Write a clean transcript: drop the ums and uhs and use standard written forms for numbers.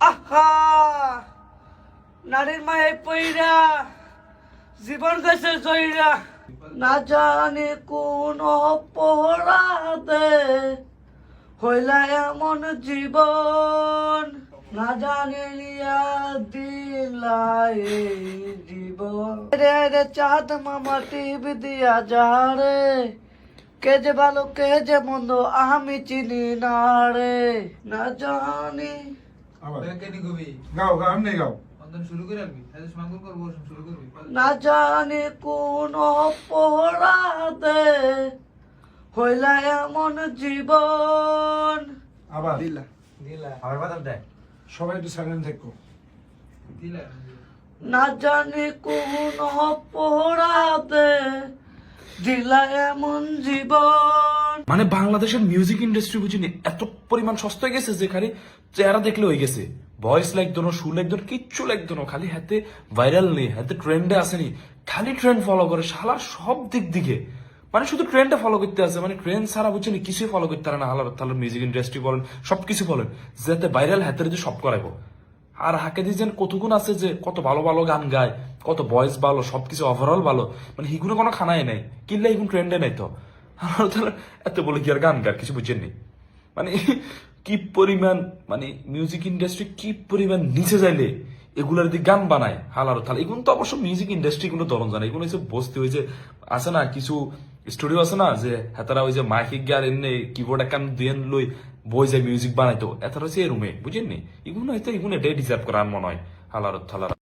আহা নারীর মায়ে পইরা জীবন গেছে জয়রা না জানি কোন অপরাধে হইলা এমন জীবন না জানি লিয়া দিলা এই জীবন রে রে চাঁদ মামা টিভি দিয়া যা রে কে যে ভালো কে যে মন্দ আমি চিনি না রে না জানি গাও গাও এমনি গাও না জানি কোন অপরাধে হইলা এমন জীবন আবার আবার বাদাম দেয় সবাই একটু সাইলেন্ট থাকো না জানি কোন অপরাধে দিলা এমন জীবন। মানে বাংলাদেশের মিউজিক ইন্ডাস্ট্রি বুঝিনি এত পরিমাণ সস্তা হয়ে গেছে যে খালি চেহারা দেখলে হয়ে গেছে, ভয়েস লাইক দোনো, সুর লাইক দোনো, কিচ্ছু লাইক দোনো, খালি হাতে ভাইরাল নেই, হাতে ট্রেন্ডে আসেনি, খালি ট্রেন্ড ফলো করে শালা সব দিক দিকে, মানে শুধু ট্রেন্ডে ফলো করতে আছে, মানে ট্রেন্ড ছাড়া বুঝছেন কিছুই ফলো করতে পারে না। হালার তাহলে মিউজিক ইন্ডাস্ট্রি বলেন সবকিছু বলেন যাতে ভাইরাল হাতের যে সব করাইবো। আর হাকে দিয়েছেন কতগুণ আছে যে কত ভালো ভালো গান গায়, কত ভয়েস ভালো, সবকিছু ওভারঅল ভালো, মানে হিগুলো কোনো খানাই নাই, কিনলে হিগুন ট্রেন্ডে নাই তো তাহলে এত বলে কি আর গান গায় কিছু বুঝছেননি। মানে কি পরিমাণ মানে মিউজিক ইন্ডাস্ট্রি কি পরিমাণ নিচে যাইলে এগুলার দিকে গান বানায় হালার তাহলে। এগুলো তো অবশ্য মিউজিক ইন্ডাস্ট্রি কোনো ধরন জানে, এগুলো হচ্ছে বসতে হয়েছে আছে না কিছু স্টুডিও আছে না যে হেতারা ওই যে মাইকিক গার এমনি কিবোর্ড একান দিয়ে লই বই যায় মিউজিক বানাইতো, এতারা হচ্ছে এ রুমে বুঝেননি। এগুলো হয়তো এগুলো এটাই ডিজার্ভ করে আর মনে হয় হালার থালার।